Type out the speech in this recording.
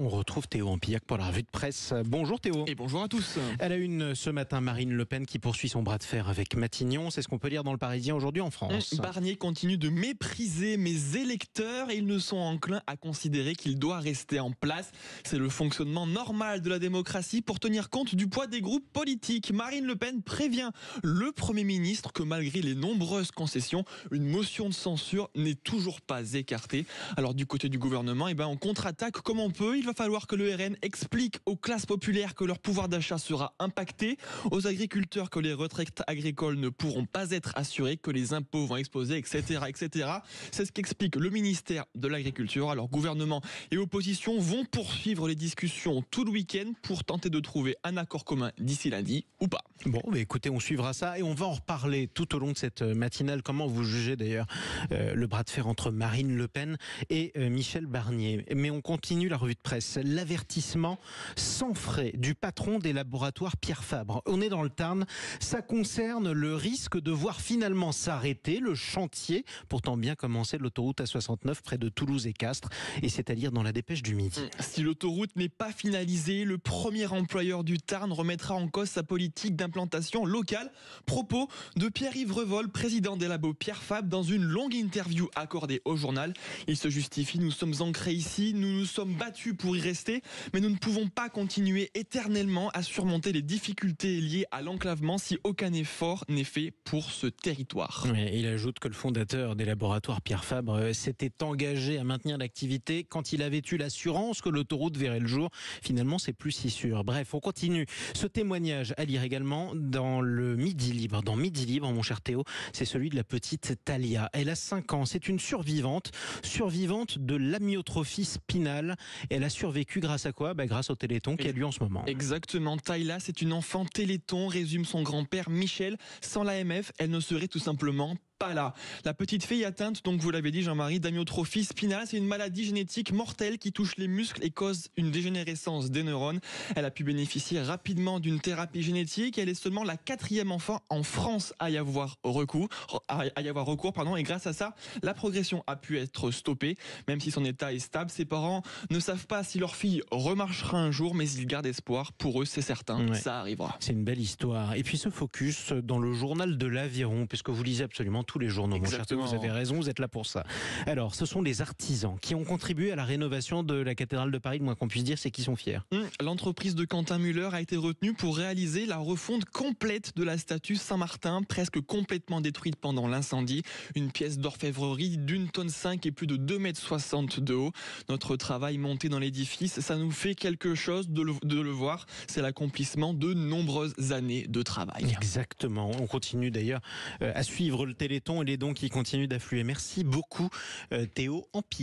on retrouve Théo Ampillac pour la revue de presse. Bonjour Théo. Et bonjour à tous. À la une ce matin, Marine Le Pen qui poursuit son bras de fer avec Matignon. C'est ce qu'on peut lire dans le Parisien aujourd'hui en France. Barnier continue de mépriser mes électeurs et ils ne sont enclins à considérer qu'il doit rester en place. C'est le fonctionnement normal de la démocratie pour tenir compte du poids des groupes politiques. Marine Le Pen prévient le Premier ministre que malgré les nombreuses concessions, une motion de censure n'est toujours pas écartée. Alors du côté du gouvernement, on contre-attaque comme on peut. Il va falloir que le RN explique aux classes populaires que leur pouvoir d'achat sera impacté, aux agriculteurs que les retraites agricoles ne pourront pas être assurées, que les impôts vont exploser, etc., etc. C'est ce qu'explique le ministère de l'Agriculture. Alors gouvernement et opposition vont poursuivre les discussions tout le week-end pour tenter de trouver un accord commun d'ici lundi ou pas. Bon, écoutez, on suivra ça et on va en reparler tout au long de cette matinale. Comment vous jugez d'ailleurs le bras de fer entre Marine Le Pen et Michel Barnier? Mais on continue la revue de presse. L'avertissement sans frais du patron des laboratoires Pierre Fabre. On est dans le Tarn. Ça concerne le risque de voir finalement s'arrêter le chantier, pourtant bien commencé, de l'autoroute A69 près de Toulouse et Castres. Et c'est à dire dans la dépêche du midi. Si l'autoroute n'est pas finalisée, le premier employeur du Tarn remettra en cause sa politique d'implantation locale. Propos de Pierre-Yves Revol, président des labos Pierre Fabre, dans une longue interview accordée au journal. Il se justifie: nous sommes ancrés ici, nous nous sommes battus pour y rester, mais nous ne pouvons pas continuer éternellement à surmonter les difficultés liées à l'enclavement si aucun effort n'est fait pour ce territoire. Il ajoute que le fondateur des laboratoires Pierre Fabre s'était engagé à maintenir l'activité quand il avait eu l'assurance que l'autoroute verrait le jour. Finalement, c'est plus si sûr. Bref, on continue. Ce témoignage à lire également dans le Midi Libre. Dans Midi Libre, mon cher Théo, c'est celui de la petite Talia. Elle a 5 ans. C'est une survivante de l'amyotrophie spinale. Elle a survécu grâce à quoi? Grâce au Téléthon qui a lieu en ce moment. Exactement. Taïla, c'est une enfant Téléthon, résume son grand-père Michel. Sans l'AMF, elle ne serait tout simplement pas là. La petite fille atteinte, donc vous l'avez dit Jean-Marie, d'amyotrophie spinale, c'est une maladie génétique mortelle qui touche les muscles et cause une dégénérescence des neurones. Elle a pu bénéficier rapidement d'une thérapie génétique. Elle est seulement la 4e enfant en France à y avoir recours, et grâce à ça, la progression a pu être stoppée. Même si son état est stable, ses parents ne savent pas si leur fille remarchera un jour, mais ils gardent espoir. Pour eux, c'est certain, ça arrivera. C'est une belle histoire. Et puis ce focus dans le journal de l'Aviron, puisque vous lisez absolument tous les journaux, mon cher Théo, vous avez raison, vous êtes là pour ça. Alors, ce sont les artisans qui ont contribué à la rénovation de la cathédrale de Paris. Le moins qu'on puisse dire, c'est qu'ils sont fiers. L'entreprise de Quentin Müller a été retenue pour réaliser la refonte complète de la statue Saint-Martin, presque complètement détruite pendant l'incendie. Une pièce d'orfèvrerie d'1,5 tonne et plus de 2,60 m de haut. Notre travail monté dans l'édifice, ça nous fait quelque chose de le voir. C'est l'accomplissement de nombreuses années de travail. Exactement. On continue d'ailleurs à suivre le Téléthon et les dons qui continuent d'affluer. Merci beaucoup Théo Ampillac.